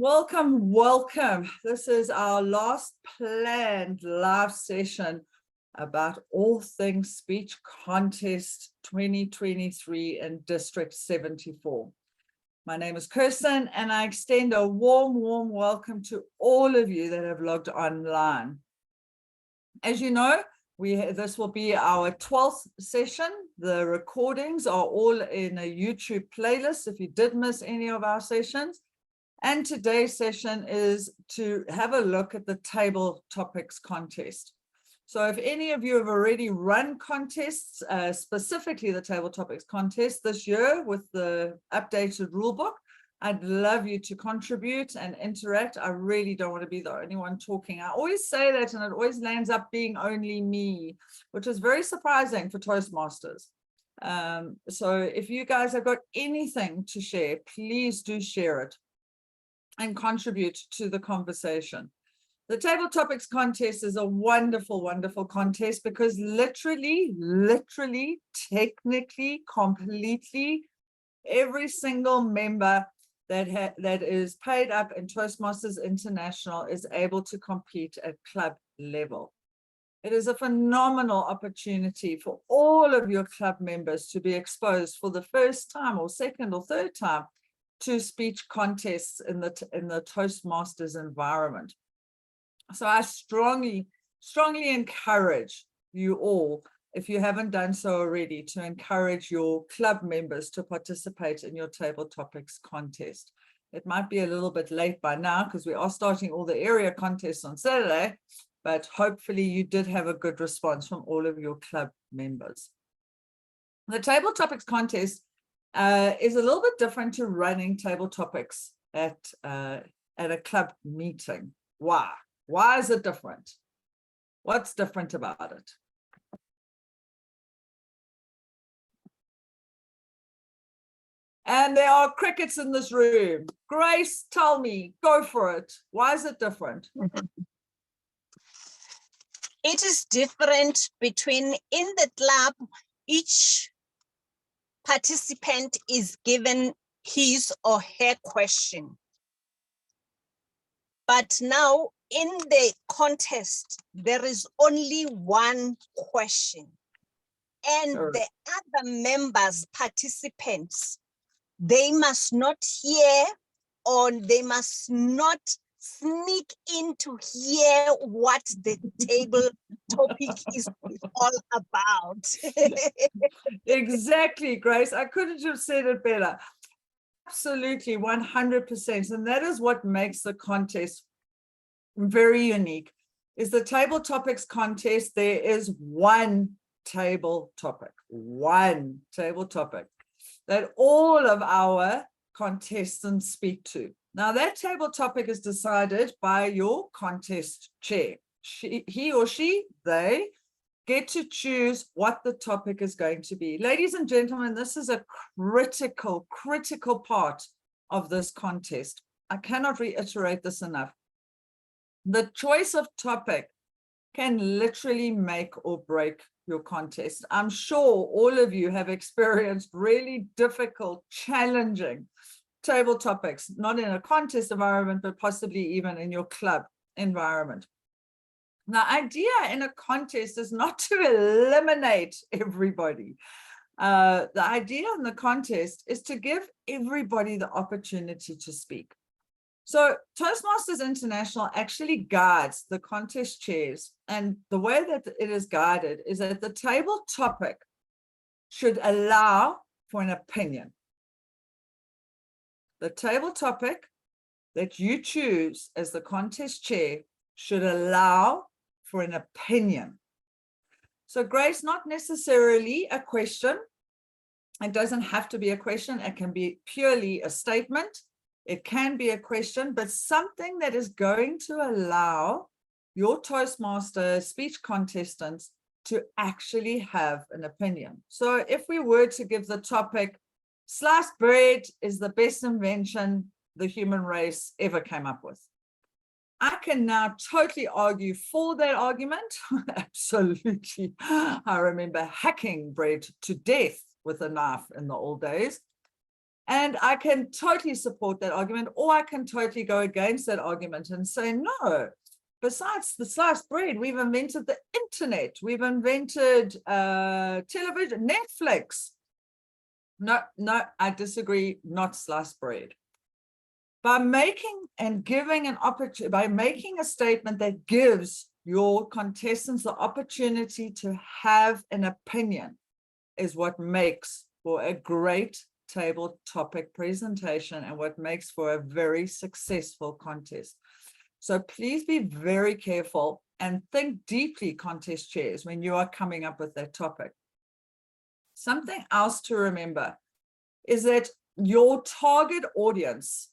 Welcome, welcome. This is our last planned live session about all things speech contest 2023 in District 74. My name is Kirsten, and I extend a warm welcome to all of you that have logged online. As you know, this will be our 12th session. The recordings are all in a YouTube playlist if you did miss any of our sessions. And today's session is to have a look at the table topics contest. So if any of you have already run contests, specifically the table topics contest this year with the updated rulebook, I'd love you to contribute and interact. I really don't want to be the only one talking. I always say that, and it always lands up being only me, which is very surprising for Toastmasters. So if you guys have got anything to share, please do share it and contribute to the conversation. The table topics contest is a wonderful contest because literally, technically, completely, every single member that is paid up in Toastmasters International is able to compete at club level. It is a phenomenal opportunity for all of your club members to be exposed for the first time or second or third time to speech contests in the Toastmasters environment. So I strongly encourage you all, if you haven't done so already, to encourage your club members to participate in your table topics contest. It might be a little bit late by now because we are starting all the area contests on Saturday, but hopefully you did have a good response from all of your club members. The table topics contest is a little bit different to running table topics at a club meeting. Why? Why is it different? What's different about it? And there are crickets in this room. Grace, tell me, go for it. Why is it different? It is different between in the club, each participant is given his or her question. But now in the contest, there is only one question. And the other members, participants, they must not hear or they must not sneak in to hear what the table topic is all about. Exactly, Grace. I couldn't have said it better. Absolutely, 100%. And that is what makes the contest very unique. Is the table topics contest, there is one table topic that all of our contestants speak to. Now, that table topic is decided by your contest chair. He or she, they get to choose what the topic is going to be. Ladies and gentlemen, this is a critical part of this contest. I cannot reiterate this enough. The choice of topic can literally make or break your contest. I'm sure all of you have experienced really difficult, challenging table topics, not in a contest environment, but possibly even in your club environment. The idea in a contest is not to eliminate everybody. The idea in the contest is to give everybody the opportunity to speak. So Toastmasters International actually guides the contest chairs, and the way that it is guided is that the table topic should allow for an opinion. The table topic that you choose as the contest chair should allow for an opinion. So Grace, not necessarily a question. It doesn't have to be a question. It can be purely a statement. It can be a question, but something that is going to allow your Toastmaster speech contestants to actually have an opinion. So if we were to give the topic, sliced bread is the best invention the human race ever came up with, I can now totally argue for that argument. Absolutely. I remember hacking bread to death with a knife in the old days. And I can totally support that argument, or I can totally go against that argument and say, no, besides the sliced bread, we've invented the internet, we've invented television, Netflix. No, I disagree, not sliced bread. By making and giving an opportunity, by making a statement that gives your contestants the opportunity to have an opinion is what makes for a great table topic presentation and what makes for a very successful contest. So please be very careful and think deeply, contest chairs, when you are coming up with that topic. Something else to remember is that your target audience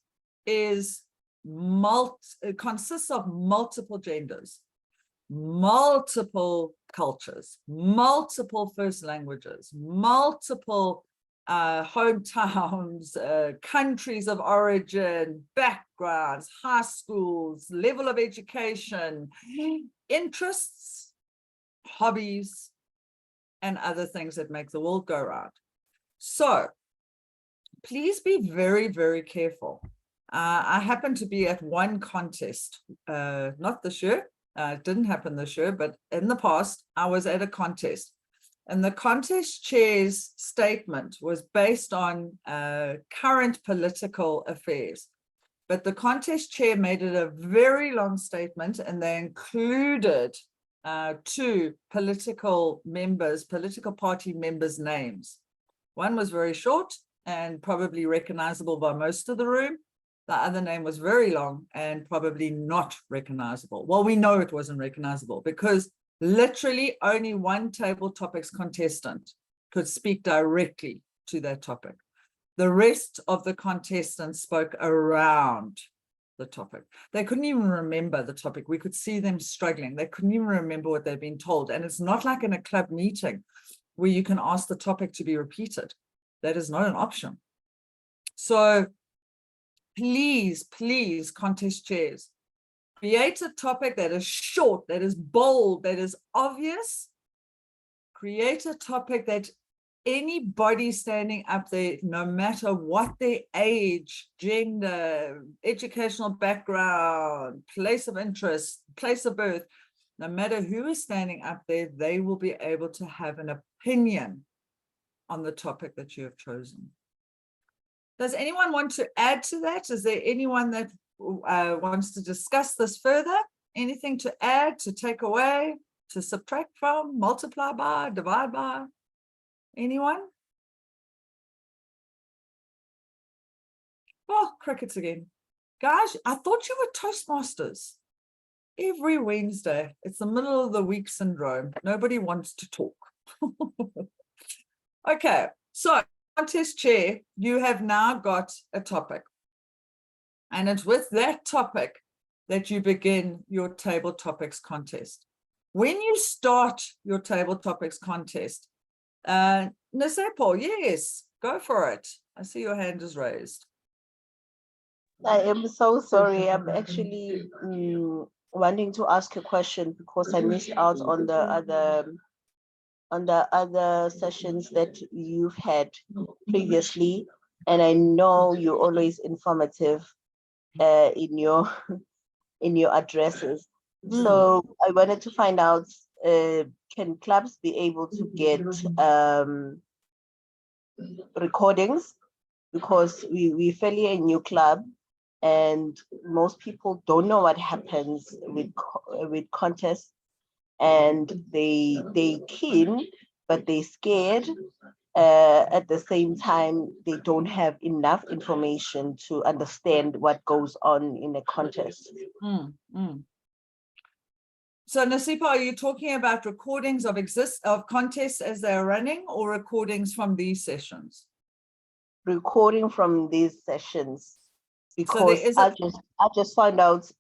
consists of multiple genders, multiple cultures, multiple first languages, multiple hometowns, countries of origin, backgrounds, high schools, level of education, interests, hobbies, and other things that make the world go round. So please be very, very careful. I happen to be at one contest, not this year, it didn't happen this year, but in the past, I was at a contest. And the contest chair's statement was based on current political affairs. But the contest chair made it a very long statement, and they included 2 political party members' names. One was very short and probably recognizable by most of the room. The other name was very long and probably not recognizable. Well, we know it wasn't recognizable because literally only one table topics contestant could speak directly to that topic. The rest of the contestants spoke around the topic. They couldn't even remember the topic. We could see them struggling. They couldn't even remember what they'd been told. And it's not like in a club meeting where you can ask the topic to be repeated. That is not an option. So please, please, contest chairs, create a topic that is short, that is bold, that is obvious. Create a topic that anybody standing up there, no matter what their age, gender, educational background, place of interest, place of birth, no matter who is standing up there, they will be able to have an opinion on the topic that you have chosen. Does anyone want to add to that? Is there anyone that wants to discuss this further? Anything to add, to take away, to subtract from, multiply by, divide by? Anyone? Oh, crickets again. Guys, I thought you were Toastmasters. Every Wednesday, it's the middle of the week syndrome. Nobody wants to talk. Okay, so contest chair, you have now got a topic. And it's with that topic that you begin your table topics contest. When you start your table topics contest, Nisepo, yes, go for it. I see your hand is raised. I am so sorry. I'm actually wanting to ask a question because I missed out on the other sessions that you've had previously, and I know you're always informative in your addresses. So I wanted to find out, can clubs be able to get recordings? Because we're fairly a new club and most people don't know what happens with contests, and they keen, but they scared. At the same time, they don't have enough information to understand what goes on in a contest. So Nasipa, are you talking about recordings of contests as they're running, or recordings from these sessions? Recording from these sessions, because so I just found out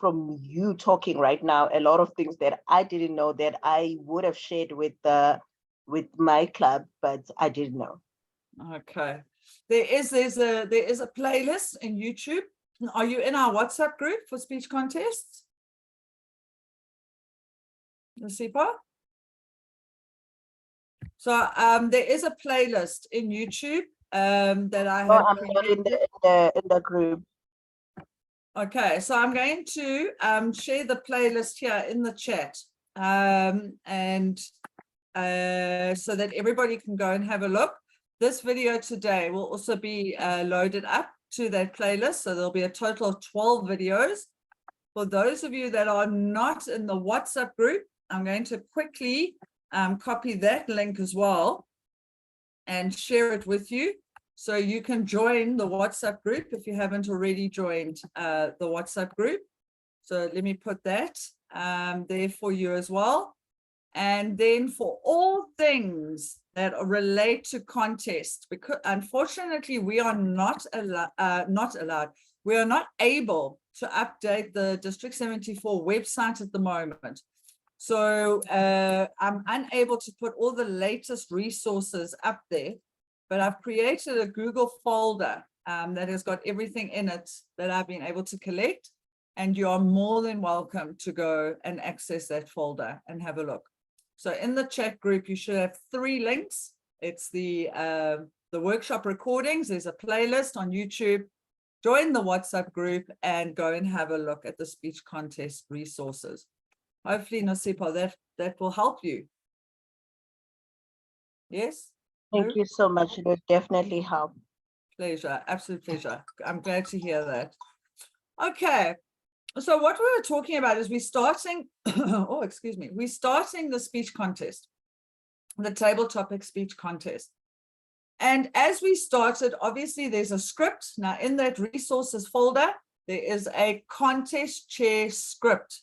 from you talking right now a lot of things that I didn't know that I would have shared with my club, but I didn't know. Okay, there is a playlist in YouTube. Are you in our WhatsApp group for speech contests, Nasipa? So there is a playlist in YouTube that I No, have I'm not in created. the group. Okay, so I'm going to share the playlist here in the chat, and so that everybody can go and have a look. This video today will also be loaded up to that playlist, so there'll be a total of 12 videos. For those of you that are not in the WhatsApp group, I'm going to quickly copy that link as well and share it with you. So you can join the WhatsApp group if you haven't already joined the WhatsApp group. So let me put that there for you as well. And then for all things that relate to contest, because unfortunately we are not allowed, we are not able to update the District 74 website at the moment. So I'm unable to put all the latest resources up there, but I've created a Google folder that has got everything in it that I've been able to collect. And you are more than welcome to go and access that folder and have a look. So in the chat group, you should have 3 links. It's the workshop recordings. There's a playlist on YouTube. Join the WhatsApp group and go and have a look at the speech contest resources. Hopefully, Nosipa, that will help you. Yes? Thank you so much. It will definitely help. Pleasure, absolute pleasure. I'm glad to hear that. Okay. So what we were talking about is we're starting, oh, excuse me, we're starting the speech contest, the table topic speech contest. And as we started, obviously there's a script. Now in that resources folder, there is a contest chair script.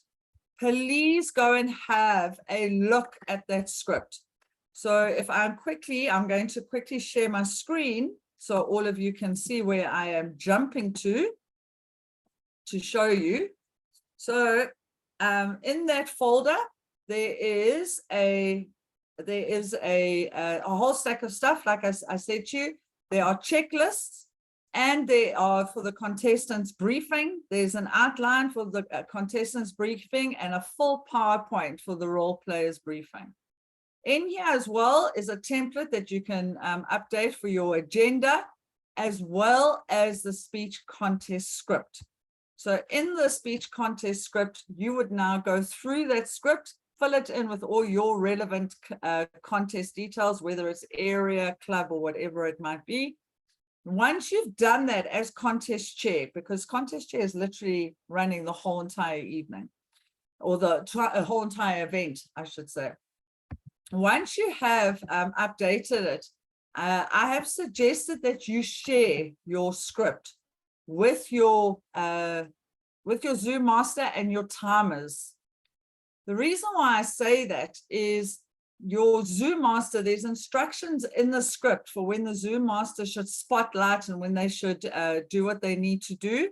Please go and have a look at that script. So if I'm going to quickly share my screen so all of you can see where I am jumping to show you. So in that folder, there is a whole stack of stuff. Like I said to you, there are checklists, and there are for the contestants briefing. There's an outline for the contestants briefing and a full PowerPoint for the role players briefing. In here as well is a template that you can update for your agenda, as well as the speech contest script. So in the speech contest script, you would now go through that script, fill it in with all your relevant contest details, whether it's area, club, or whatever it might be. Once you've done that as contest chair, because contest chair is literally running the whole entire evening, or the whole entire event, I should say. Once you have updated it, I have suggested that you share your script with your Zoom master and your timers. The reason why I say that is your Zoom master, there's instructions in the script for when the Zoom master should spotlight and when they should do what they need to do,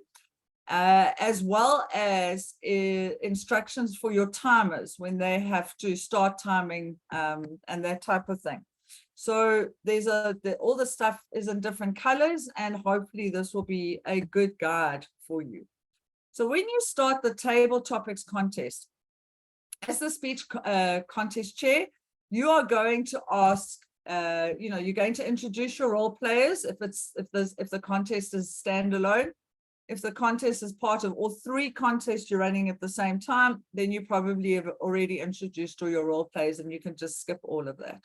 as well as instructions for your timers when they have to start timing and that type of thing. So there's all the stuff is in different colors, and hopefully this will be a good guide for you. So when you start the table topics contest, as the speech contest chair, you are going to ask, you're going to introduce your role players if the contest is standalone. If the contest is part of all 3 contests you're running at the same time, then you probably have already introduced all your role players and you can just skip all of that.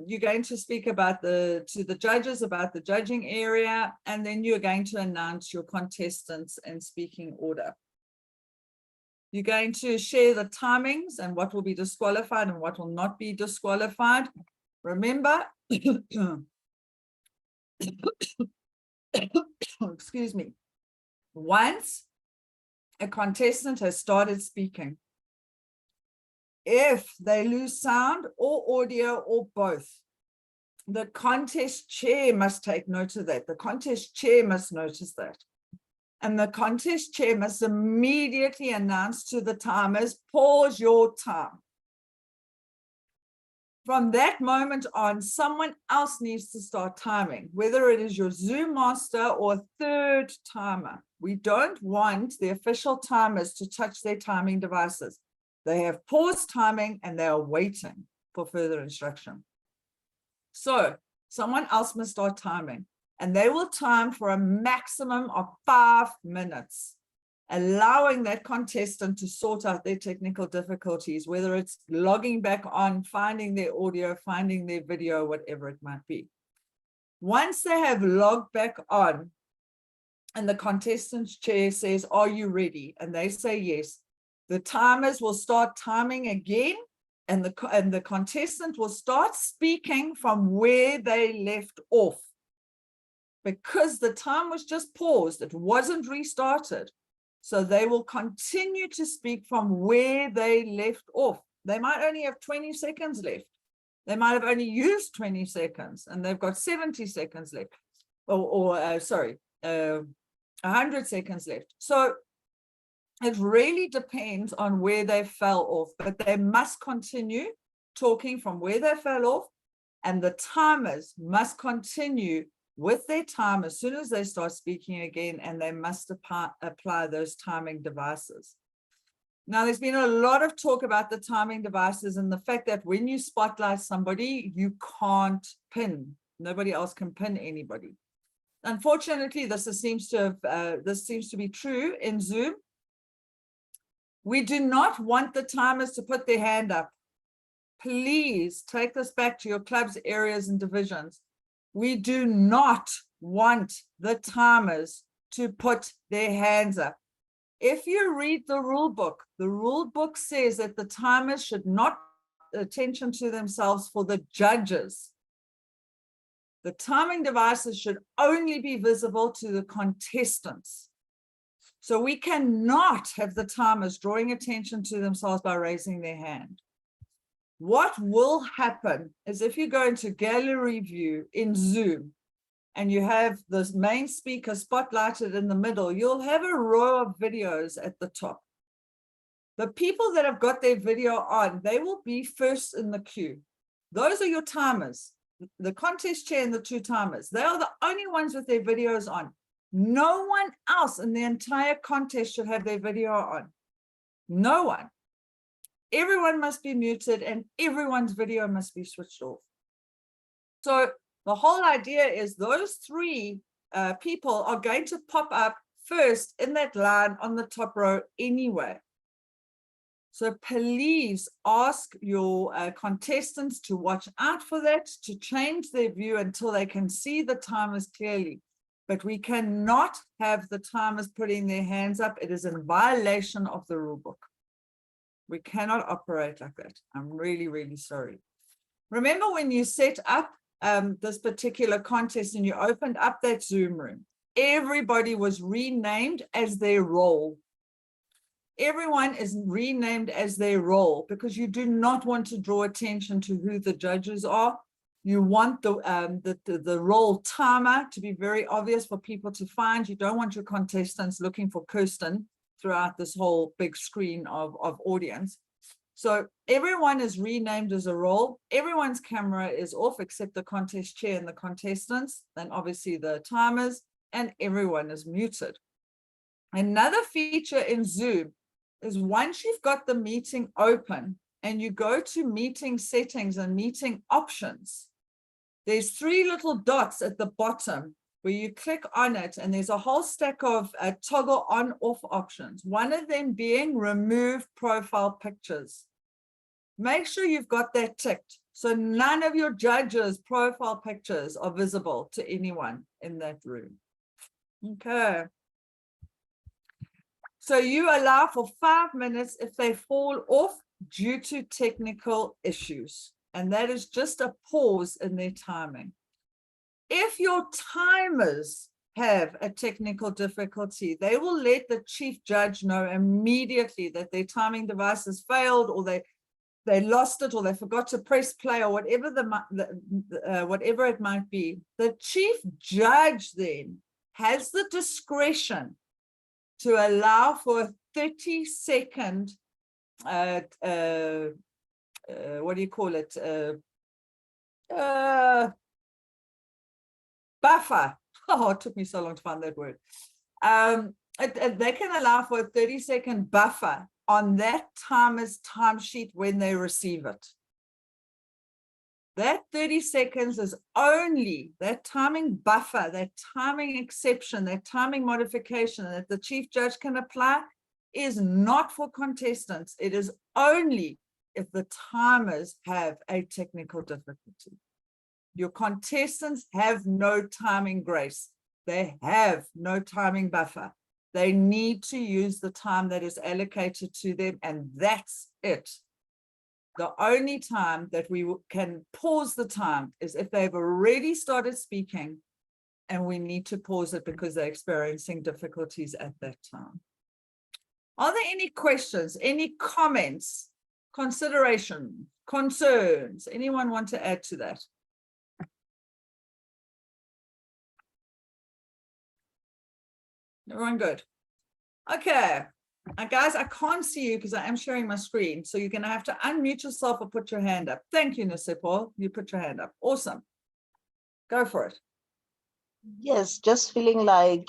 You're going to speak about to the judges about the judging area, and then you're going to announce your contestants in speaking order. You're going to share the timings and what will be disqualified and what will not be disqualified. Remember, excuse me, once a contestant has started speaking, if they lose sound or audio or both, the contest chair must take note of that. The contest chair must notice that. And the contest chair must immediately announce to the timers, pause your time. From that moment on, someone else needs to start timing, whether it is your Zoom master or a third timer. We don't want the official timers to touch their timing devices. They have paused timing and they are waiting for further instruction. So someone else must start timing, and they will time for a maximum of 5 minutes, allowing that contestant to sort out their technical difficulties, whether it's logging back on, finding their audio, finding their video, whatever it might be. Once they have logged back on and the contestant's chair says, "Are you ready?" and they say yes, the timers will start timing again, and the contestant will start speaking from where they left off. Because the time was just paused, it wasn't restarted. So they will continue to speak from where they left off. They might only have 20 seconds left. They might have only used 20 seconds and they've got 70 seconds left, or 100 seconds left. So it really depends on where they fell off, but they must continue talking from where they fell off, and the timers must continue with their time as soon as they start speaking again, and they must apply those timing devices. Now, there's been a lot of talk about the timing devices and the fact that when you spotlight somebody, you can't pin. Nobody else can pin anybody. Unfortunately, this seems to be true in Zoom. We do not want the timers to put their hand up. Please take this back to your clubs, areas, and divisions. We do not want the timers to put their hands up. If you read the rule book says that the timers should not pay attention to themselves for the judges. The timing devices should only be visible to the contestants. So we cannot have the timers drawing attention to themselves by raising their hand. What will happen is if you go into gallery view in Zoom and you have this main speaker spotlighted in the middle, you'll have a row of videos at the top. The people that have got their video on, they will be first in the queue. Those are your timers, the contest chair and the 2 timers. They are the only ones with their videos on. No one else in the entire contest should have their video on. No one. Everyone must be muted and everyone's video must be switched off. So the whole idea is those 3 people are going to pop up first in that line on the top row anyway. So please ask your contestants to watch out for that, to change their view until they can see the timers clearly. But we cannot have the timers putting their hands up. It is in violation of the rule book. We cannot operate like that. I'm really, really sorry. Remember when you set up this particular contest and you opened up that Zoom room, everybody was renamed as their role. Everyone is renamed as their role because you do not want to draw attention to who the judges are. You want the role timer to be very obvious for people to find. You don't want your contestants looking for Kirsten throughout this whole big screen of audience. So everyone is renamed as a role. Everyone's camera is off except the contest chair and the contestants, and obviously the timers, and everyone is muted. Another feature in Zoom is once you've got the meeting open and you go to meeting settings and meeting options, there's 3 little dots at the bottom where you click on it, and there's a whole stack of toggle on off options, one of them being remove profile pictures. Make sure you've got that ticked so none of your judges' profile pictures are visible to anyone in that room. Okay. So you allow for 5 minutes if they fall off due to technical issues, and that is just a pause in their timing. If your timers have a technical difficulty, they will let the chief judge know immediately that their timing device has failed, or they lost it, or they forgot to press play, or whatever whatever it might be. The chief judge then has the discretion to allow for a 30-second what do you call it? Buffer. Oh, it took me so long to find that word. They can allow for a 30-second buffer on that timer's timesheet when they receive it. That 30 seconds is only that timing buffer, that timing exception, that timing modification that the chief judge can apply is not for contestants. It is only if the timers have a technical difficulty. Your contestants have no timing grace. They have no timing buffer. They need to use the time that is allocated to them, and that's it. The only time that we can pause the time is if they've already started speaking and we need to pause it because they're experiencing difficulties at that time. Are there any questions, any comments, consideration, concerns? Anyone want to add to that? Everyone good? Okay. Guys, I can't see you because I am sharing my screen. So you're going to have to unmute yourself or put your hand up. Thank you, Nasipo. You put your hand up. Awesome. Go for it. Yes, just feeling like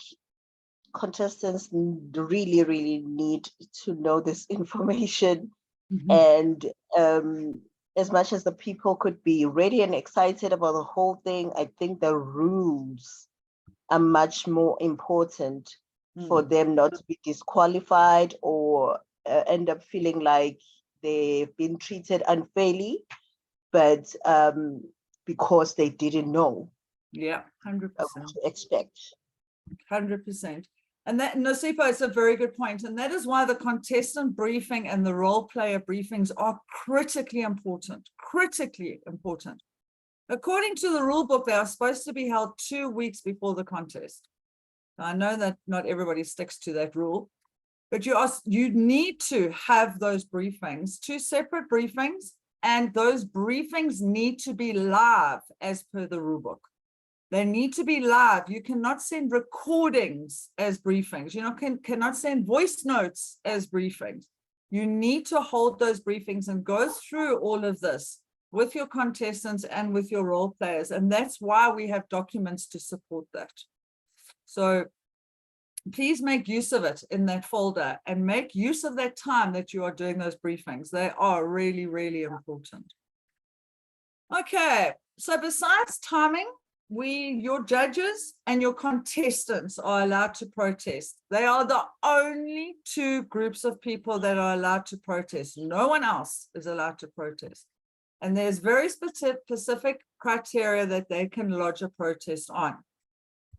contestants really, really need to know this information. And as much as the people could be ready and excited about the whole thing, I think the rules are much more important for them not to be disqualified or end up feeling like they've been treated unfairly, but because they didn't know. Yeah, 100%. What to expect. 100%. And that, Nasipo, it's a very good point. And that is why the contestant briefing and the role player briefings are critically important, According to the rule book, they are supposed to be held 2 weeks before the contest. I know that not everybody sticks to that rule, but you need to have those briefings, 2 separate briefings, and those briefings need to be live as per the rule book. They need to be live. You cannot send recordings as briefings. You cannot send voice notes as briefings. You need to hold those briefings and go through all of this with your contestants and with your role players. And that's why we have documents to support that. So please make use of it in that folder and make use of that time that you are doing those briefings. They are really, really important. Okay, so besides timing, your judges and your contestants are allowed to protest. They are the only 2 groups of people that are allowed to protest. No one else is allowed to protest. And there's very specific criteria that they can lodge a protest on.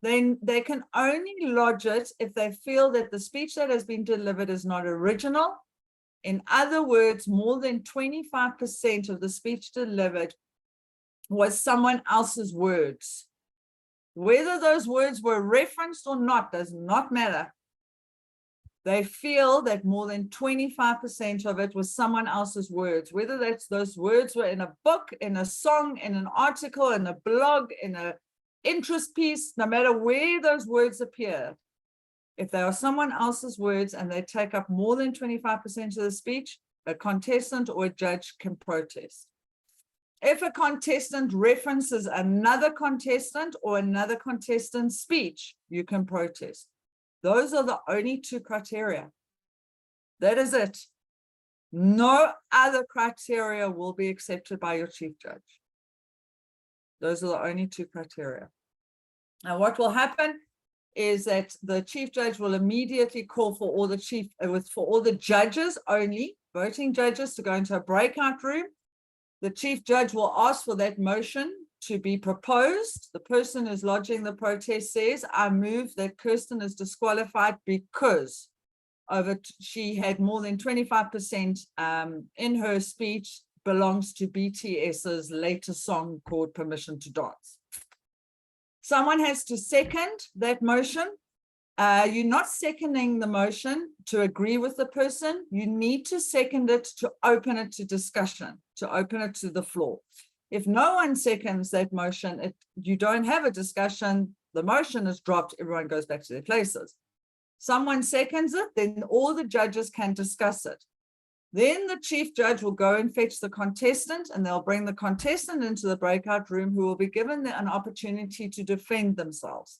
Then they can only lodge it if they feel that the speech that has been delivered is not original. In other words, more than 25% of the speech delivered was someone else's words. Whether those words were referenced or not does not matter. They feel that more than 25% of it was someone else's words, whether those words were in a book, in a song, in an article, in a blog, in an interest piece, no matter where those words appear. If they are someone else's words and they take up more than 25% of the speech, a contestant or a judge can protest. If a contestant references another contestant or another contestant's speech, you can protest. Those are the only 2 criteria. That is it. No other criteria will be accepted by your chief judge. Those are the only 2 criteria. Now, what will happen is that the chief judge will immediately call for all the judges only, voting judges, to go into a breakout room. The chief judge will ask for that motion to be proposed. The person who's lodging the protest says, I move that Kirsten is disqualified because she had more than 25% in her speech belongs to BTS's latest song called Permission to Dance. Someone has to second that motion. You're not seconding the motion to agree with the person. You need to second it to open it to discussion, to open it to the floor. If no one seconds that motion, you don't have a discussion, the motion is dropped, everyone goes back to their places. Someone seconds it, then all the judges can discuss it. Then the chief judge will go and fetch the contestant, and they'll bring the contestant into the breakout room, who will be given an opportunity to defend themselves.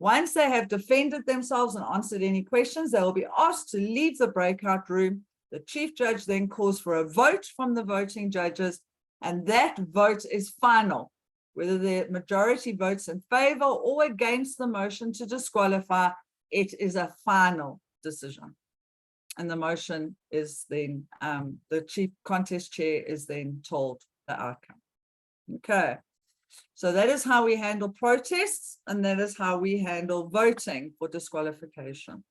Once they have defended themselves and answered any questions, they will be asked to leave the breakout room. The chief judge then calls for a vote from the voting judges, And that vote is final. Whether the majority votes in favor or against the motion to disqualify, it is a final decision. And the motion is then, the chief contest chair is then told the outcome. Okay. So that is how we handle protests, and that is how we handle voting for disqualification.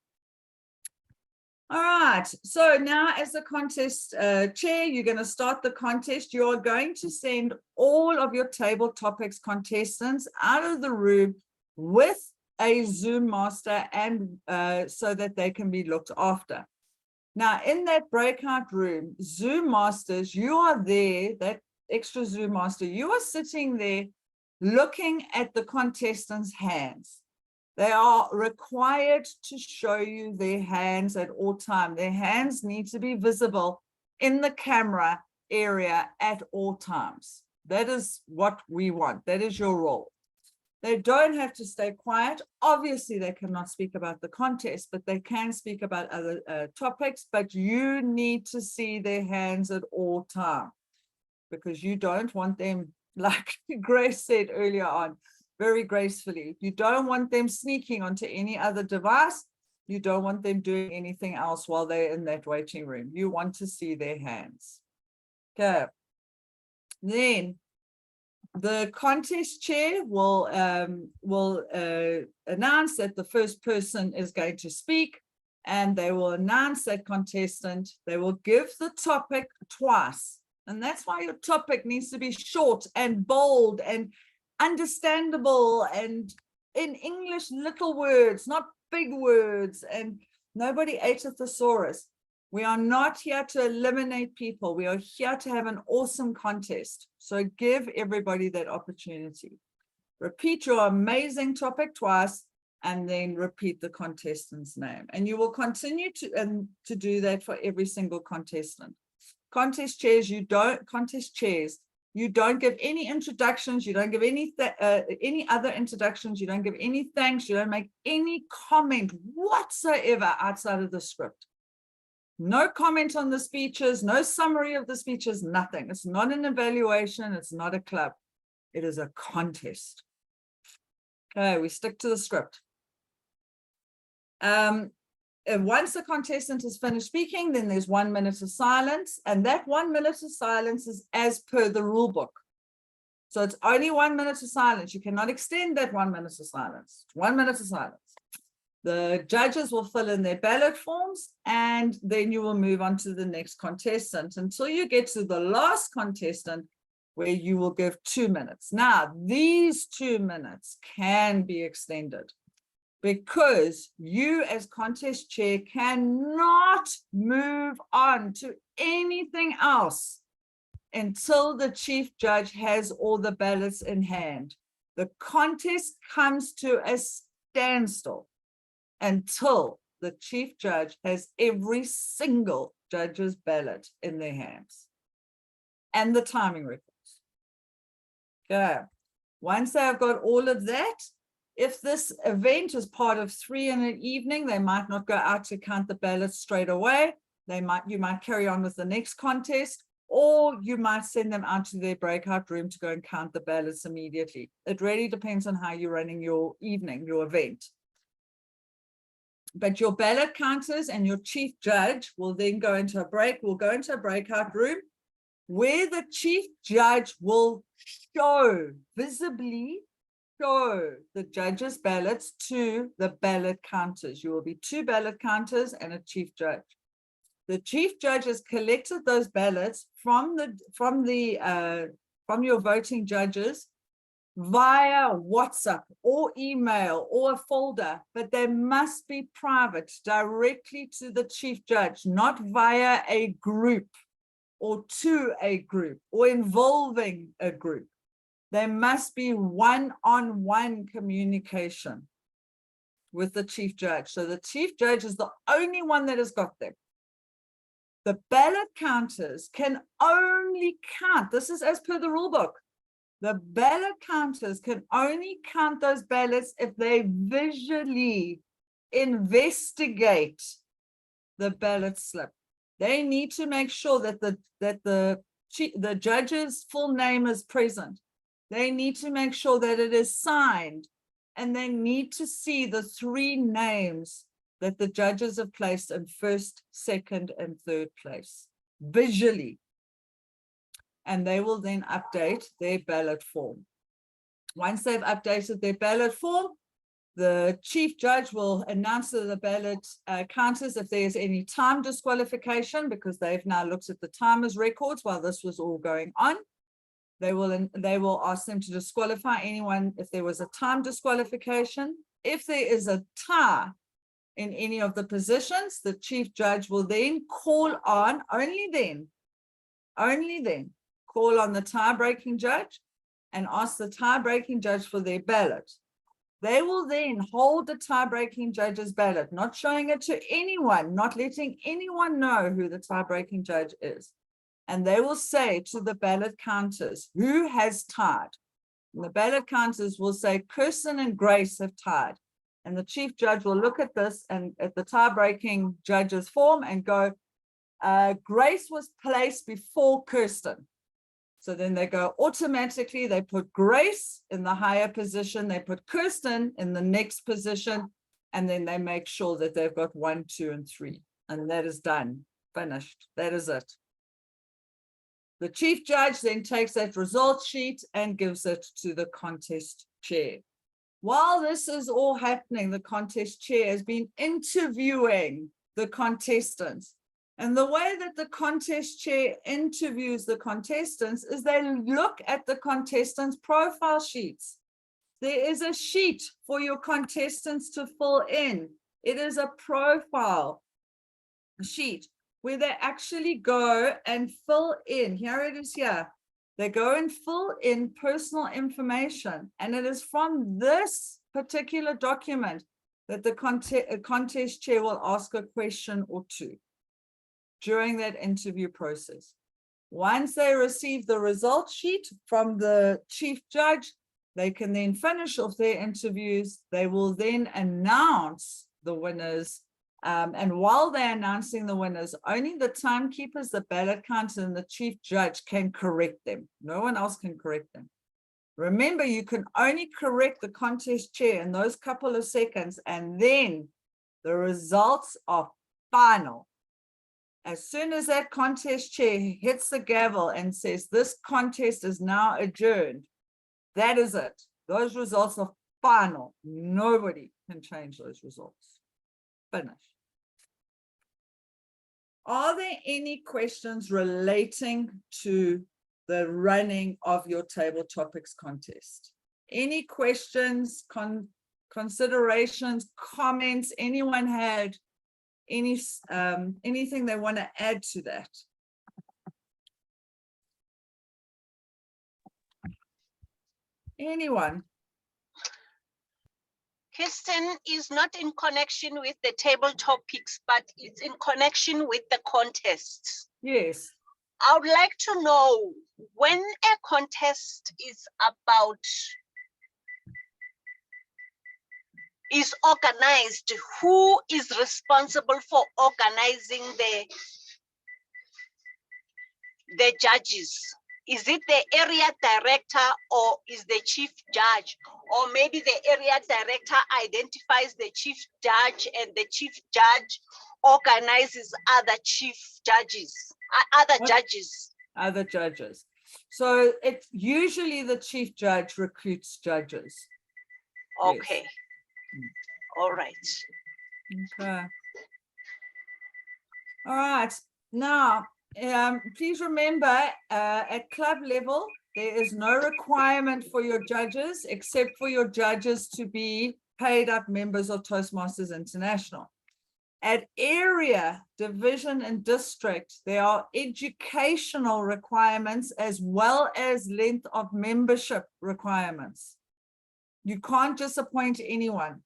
All right, so now as the contest chair, you're going to start the contest. You are going to send all of your table topics contestants out of the room with a Zoom master, and so that they can be looked after. Now, in that breakout room, Zoom masters, you are there, that extra Zoom master, you are sitting there looking at the contestants' hands. They are required to show you their hands at all time. Their hands need to be visible in the camera area at all times. That is what we want. That is your role. They don't have to stay quiet. Obviously, they cannot speak about the contest, but they can speak about other topics. But you need to see their hands at all time, because you don't want them, like Grace said earlier on, very gracefully, you don't want them sneaking onto any other device. You don't want them doing anything else while they're in that waiting room. You want to see their hands. Okay. Then the contest chair will announce that the first person is going to speak, and they will announce that contestant. They will give the topic twice. And that's why your topic needs to be short and bold and understandable, and in English, little words, not big words, and nobody ate a thesaurus. We are not here to eliminate people. We are here to have an awesome contest. So give everybody that opportunity. Repeat your amazing topic twice, and then repeat the contestant's name. And you will continue to do that for every single contestant. Contest chairs, you don't give any introductions, you don't give any other introductions, you don't give any thanks, you don't make any comment whatsoever outside of the script. No comment on the speeches, no summary of the speeches, nothing. It's not an evaluation, it's not a club. It is a contest. Okay, we stick to the script. And once the contestant has finished speaking, then there's 1 minute of silence, and that 1 minute of silence is as per the rule book. So it's only 1 minute of silence. You cannot extend that 1 minute of silence. 1 minute of silence. The judges will fill in their ballot forms, and then you will move on to the next contestant until you get to the last contestant, where you will give 2 minutes. Now, these 2 minutes can be extended, because you as contest chair cannot move on to anything else until the chief judge has all the ballots in hand. The contest comes to a standstill until the chief judge has every single judge's ballot in their hands and the timing records. Okay. Once they have got all of that, if this event is part of 3 in an evening, they might not go out to count the ballots straight away. You might carry on with the next contest, or you might send them out to their breakout room to go and count the ballots immediately. It really depends on how you're running your evening, your event. But your ballot counters and your chief judge will then go into a breakout room, where the chief judge will visibly show the judges' ballots to the ballot counters. You will be 2 ballot counters and a chief judge. The chief judge has collected those ballots from your voting judges via WhatsApp or email or a folder, but they must be private, directly to the chief judge, not via a group or to a group or involving a group. There must be one-on-one communication with the chief judge. So the chief judge is the only one that has got them. The ballot counters can only count, this is as per the rule book, the ballot counters can only count those ballots if they visually investigate the ballot slip. They need to make sure that the the judge's full name is present. They need to make sure that it is signed, and they need to see the 3 names that the judges have placed in first, second, and third place visually. And they will then update their ballot form. Once they've updated their ballot form, the chief judge will announce to the ballot counters if there's any time disqualification, because they've now looked at the timers' records while this was all going on. They will ask them to disqualify anyone if there was a time disqualification. If there is a tie in any of the positions, the chief judge will then call on, only then, call on the tie-breaking judge and ask the tie-breaking judge for their ballot. They will then hold the tie-breaking judge's ballot, not showing it to anyone, not letting anyone know who the tie-breaking judge is. And they will say to the ballot counters, who has tied? And the ballot counters will say, Kirsten and Grace have tied. And the chief judge will look at this and at the tie-breaking judge's form and go, Grace was placed before Kirsten. So then they go automatically, they put Grace in the higher position, they put Kirsten in the next position, and then they make sure that they've got 1, 2, and 3. And that is done, finished. That is it. The chief judge then takes that result sheet and gives it to the contest chair. While this is all happening, the contest chair has been interviewing the contestants. And the way that the contest chair interviews the contestants is they look at the contestants' profile sheets. There is a sheet for your contestants to fill in. It is a profile sheet where they actually go and fill in. Here it is here. They go and fill in personal information. And it is from this particular document that the contest chair will ask a question or 2 during that interview process. Once they receive the result sheet from the chief judge, they can then finish off their interviews. They will then announce the winners. And while they're announcing the winners, only the timekeepers, the ballot counters, and the chief judge can correct them. No one else can correct them. Remember, you can only correct the contest chair in those couple of seconds, and then the results are final. As soon as that contest chair hits the gavel and says, this contest is now adjourned, that is it. Those results are final. Nobody can change those results. Finish. Are there any questions relating to the running of your table topics contest? Any questions, considerations, comments? Anyone had anything they want to add to that? Anyone? Kirsten is not in connection with the table topics, but it's in connection with the contests. Yes. I would like to know, when a contest is organized, who is responsible for organizing the judges? Is it the area director, or is the chief judge? Or maybe the area director identifies the chief judge and the chief judge organizes other chief judges, Other judges. So it's usually the chief judge recruits judges. Okay. Yes. All right. Okay. All right. Now, please remember, at club level, there is no requirement for your judges, except for your judges to be paid up members of Toastmasters International. At area, division, and district, there are educational requirements as well as length of membership requirements. You can't just appoint anyone.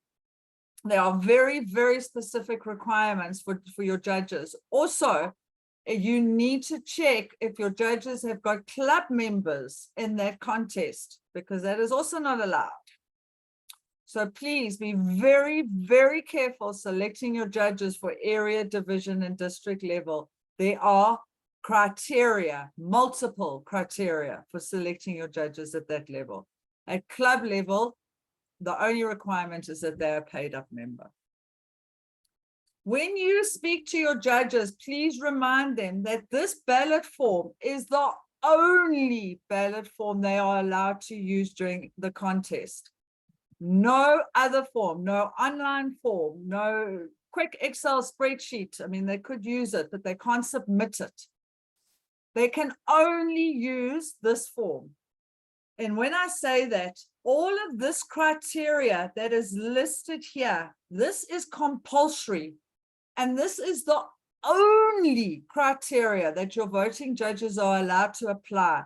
There are very, very specific requirements for your judges. Also, you need to check if your judges have got club members in that contest, because that is also not allowed. So please be very, very careful selecting your judges for area, division, and district level. There are criteria, multiple criteria for selecting your judges at that level. At club level, the only requirement is that they're a paid up member. When you speak to your judges, please remind them that this ballot form is the only ballot form they are allowed to use during the contest. No other form, no online form, no quick Excel spreadsheet. I mean, they could use it, but they can't submit it. They can only use this form. And when I say that, all of this criteria that is listed here, this is compulsory. And this is the only criteria that your voting judges are allowed to apply.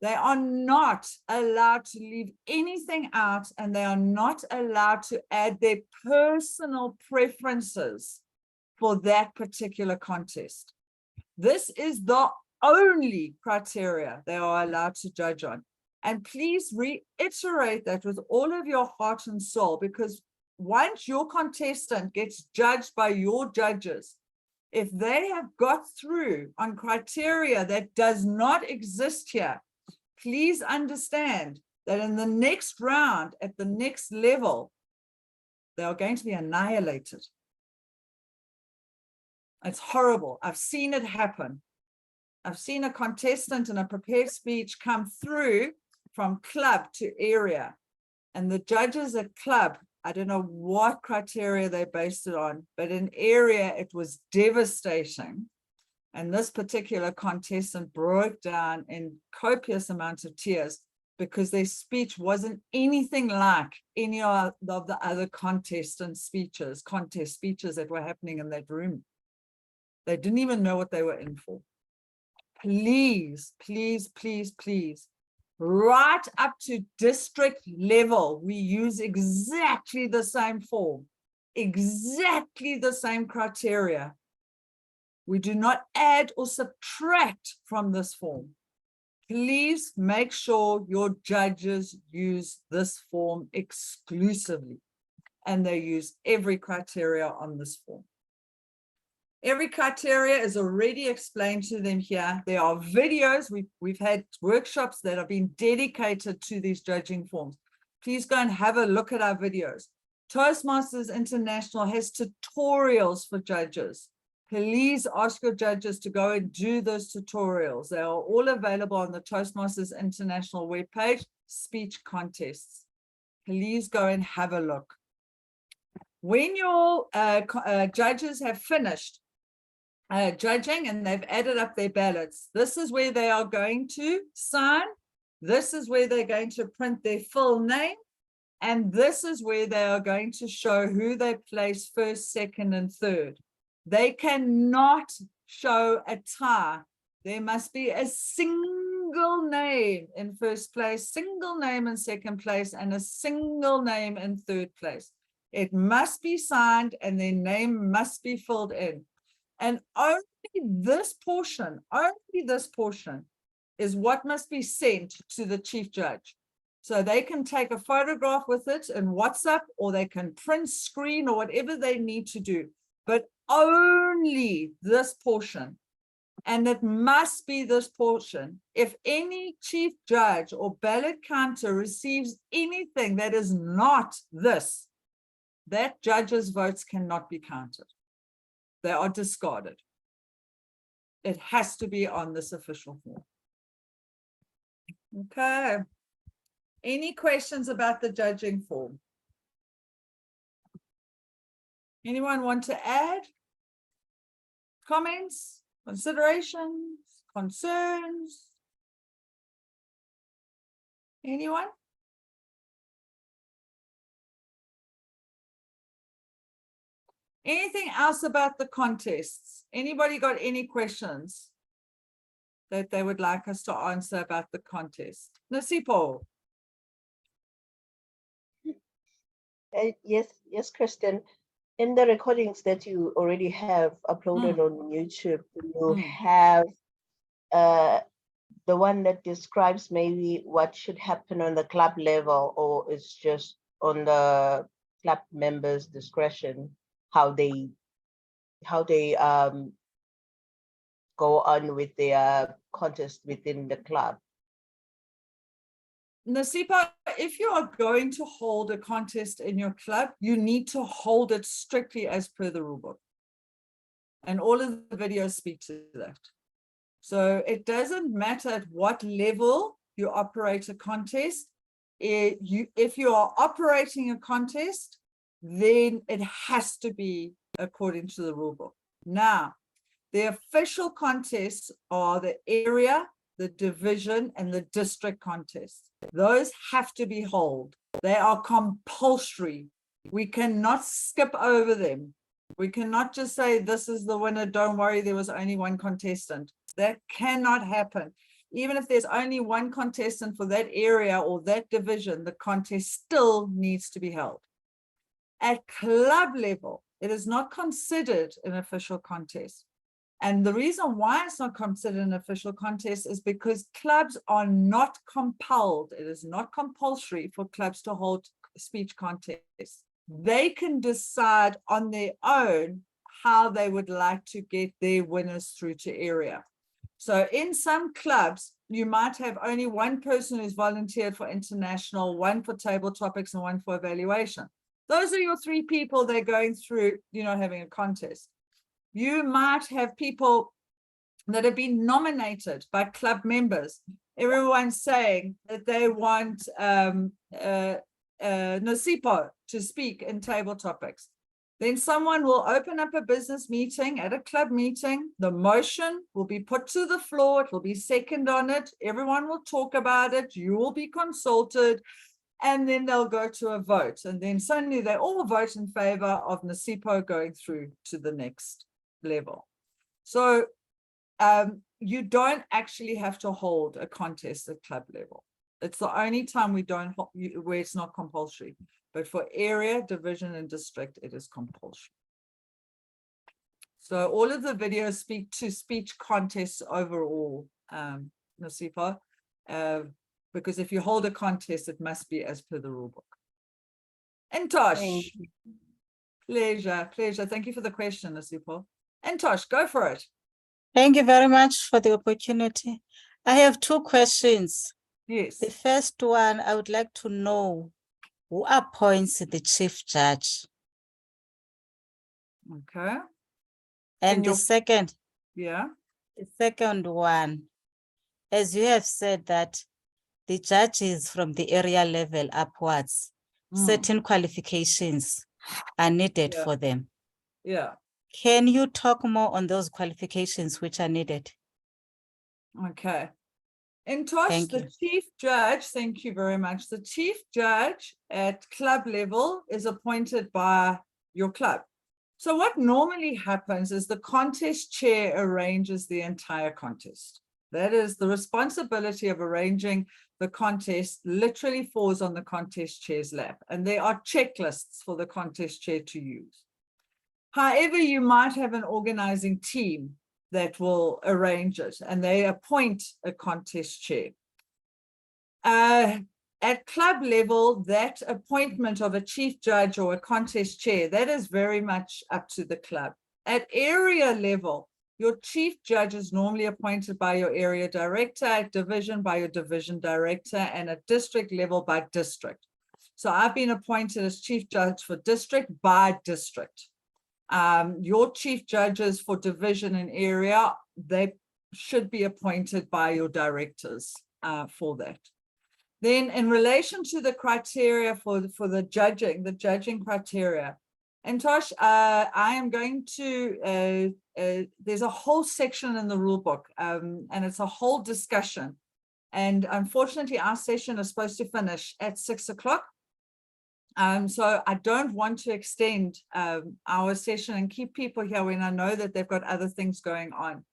They are not allowed to leave anything out, and they are not allowed to add their personal preferences for that particular contest. This is the only criteria they are allowed to judge on. And please reiterate that with all of your heart and soul, because once your contestant gets judged by your judges, if they have got through on criteria that does not exist here, please understand that in the next round, at the next level, they are going to be annihilated. It's horrible. I've seen it happen. I've seen a contestant in a prepared speech come through from club to area, and the judges at club, I don't know what criteria they based it on, but in area, it was devastating. And this particular contestant broke down in copious amounts of tears because their speech wasn't anything like any of the other contest speeches that were happening in that room. They didn't even know what they were in for. Please, please, please, please, right up to district level, we use exactly the same form, exactly the same criteria. We do not add or subtract from this form. Please make sure your judges use this form exclusively, and they use every criteria on this form. Every criteria is already explained to them here. There are videos. We've had workshops that have been dedicated to these judging forms. Please go and have a look at our videos. Toastmasters International has tutorials for judges. Please ask your judges to go and do those tutorials. They are all available on the Toastmasters International webpage, speech contests. Please go and have a look. When your judges have finished judging and they've added up their ballots, this is where they are going to sign. This is where they're going to print their full name. And this is where they are going to show who they place first, second, and third. They cannot show a tie. There must be a single name in first place, single name in second place, and a single name in third place. It must be signed and their name must be filled in. And only this portion is what must be sent to the chief judge. So they can take a photograph with it in WhatsApp, or they can print screen or whatever they need to do, but only this portion. And it must be this portion. If any chief judge or ballot counter receives anything that is not this, that judge's votes cannot be counted. They are discarded. It has to be on this official form. Okay. Any questions about the judging form? Anyone want to add? Comments, considerations, concerns? Anyone? Anything else about the contests? Anybody got any questions that they would like us to answer about the contest? Nasipo. Yes, Kristen. In the recordings that you already have uploaded on YouTube, you have the one that describes maybe what should happen on the club level, or it's just on the club members' discretion how they go on with their contest within the club? Nasipa, if you are going to hold a contest in your club, you need to hold it strictly as per the rulebook. And all of the videos speak to that. So it doesn't matter at what level you operate a contest. If you are operating a contest, then it has to be according to the rulebook. Now, the official contests are the area, the division, and the district contests. Those have to be held. They are compulsory. We cannot skip over them. We cannot just say, this is the winner, don't worry, there was only one contestant. That cannot happen. Even if there's only one contestant for that area or that division, the contest still needs to be held. At club level, it is not considered an official contest. And the reason why it's not considered an official contest is because clubs are not compelled. It is not compulsory for clubs to hold speech contests. They can decide on their own how they would like to get their winners through to area. So in some clubs, you might have only one person who's volunteered for international, one for table topics, and one for evaluation. Those are your three people they're going through, having a contest. You might have people that have been nominated by club members. Everyone's saying that they want Nasipo to speak in table topics. Then someone will open up a business meeting at a club meeting. The motion will be put to the floor. It will be second on it. Everyone will talk about it. You will be consulted. And then they'll go to a vote. And then suddenly they all vote in favor of Nasipo going through to the next level. So you don't actually have to hold a contest at club level. It's the only time we don't where it's not compulsory. But for area, division, and district, it is compulsory. So all of the videos speak to speech contests overall, Nasipa, because if you hold a contest, it must be as per the rule book. And Tosh, pleasure. Thank you for the question, Nasipa. And Tosh, go for it. Thank you very much for the opportunity. I have two questions. Yes. The first one, I would like to know who appoints the chief judge? Okay. And the second one, as you have said that the judges from the area level upwards, certain qualifications are needed for them. Yeah. Can you talk more on those qualifications which are needed? Okay. And Tosh, the chief judge, thank you very much. The chief judge at club level is appointed by your club. So what normally happens is the contest chair arranges the entire contest. That is the responsibility of arranging the contest literally falls on the contest chair's lap. And there are checklists for the contest chair to use. However, you might have an organizing team that will arrange it, and they appoint a contest chair. At club level, that appointment of a chief judge or a contest chair, that is very much up to the club. At area level, your chief judge is normally appointed by your area director, at division by your division director, and at district level by district. So I've been appointed as chief judge for district by district. Your chief judges for division and area, they should be appointed by your directors for that. Then in relation to the criteria for the judging criteria, and Tosh, I am going to, there's a whole section in the rule book and it's a whole discussion. And unfortunately, our session is supposed to finish at 6 o'clock. So I don't want to extend our session and keep people here when I know that they've got other things going on.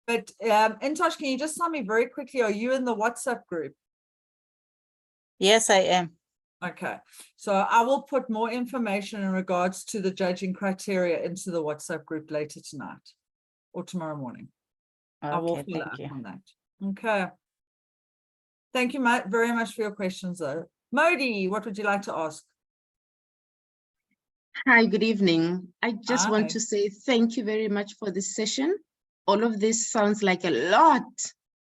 But Intosh, can you just tell me very quickly, are you in the WhatsApp group? Yes, I am. Okay, so I will put more information in regards to the judging criteria into the WhatsApp group later tonight or tomorrow morning. Okay, I will follow up on that. Okay. Thank you very much for your questions, though. Modi, what would you like to ask? Hi, good evening. I just want to say thank you very much for this session. all of this sounds like a lot,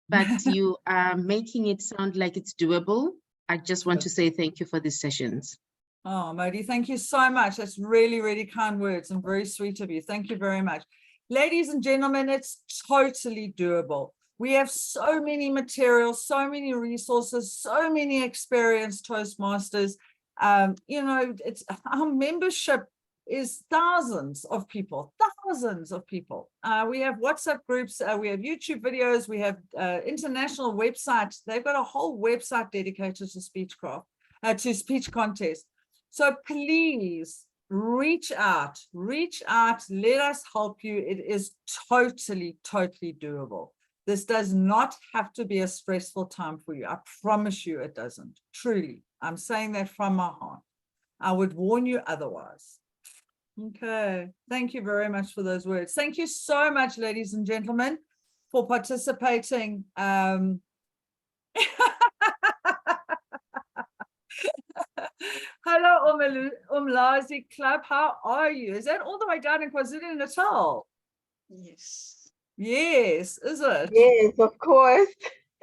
but you are making it sound like it's doable. I just want to say thank you for these sessions. Oh, Modi, thank you so much. That's really, really kind words and very sweet of you. Thank you very much. Ladies and gentlemen, it's totally doable. We have so many materials, so many resources, so many experienced Toastmasters. You know, it's our membership is thousands of people. We have WhatsApp groups, we have YouTube videos, we have international websites. They've got a whole website dedicated to speechcraft, to speech contest. So please reach out, let us help you. It is totally, totally doable. This does not have to be a stressful time for you. I promise you it doesn't. Truly, I'm saying that from my heart. I would warn you otherwise. Okay, thank you very much for those words. Thank you so much, ladies and gentlemen, for participating. Hello, Umlazi Club. How are you? Is that all the way down in KwaZulu-Natal? Yes. Yes, is it? Yes, of course.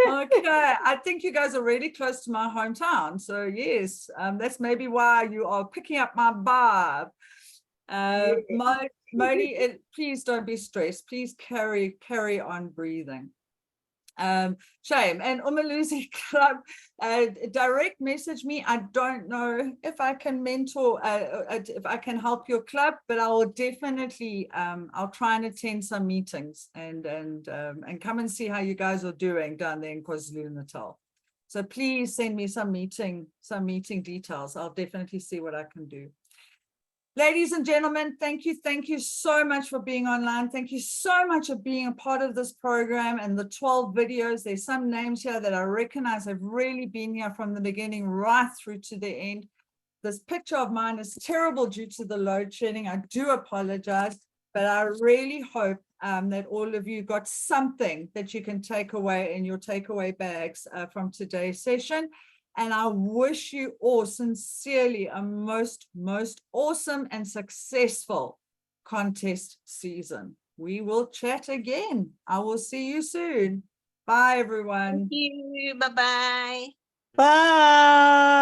Okay, I think you guys are really close to my hometown. So yes, that's maybe why you are picking up my vibe. Modi, please don't be stressed. Please carry on breathing. Shame. And Umaluzi Club, direct message me. I don't know if I can mentor, if I can help your club, but I will definitely, I'll try and attend some meetings and come and see how you guys are doing down there in KwaZulu-Natal. So please send me some meeting details. I'll definitely see what I can do. Ladies and gentlemen, thank you so much for being online. Thank you so much for being a part of this program and the 12 videos. There's some names here that I recognize have really been here from the beginning right through to the end. This picture of mine is terrible due to the load shedding. I do apologize, but I really hope that all of you got something that you can take away in your takeaway bags from today's session. And I wish you all sincerely a most awesome and successful contest season. We will chat again. I will see you soon. Bye, everyone. Thank you. Bye-bye. Bye.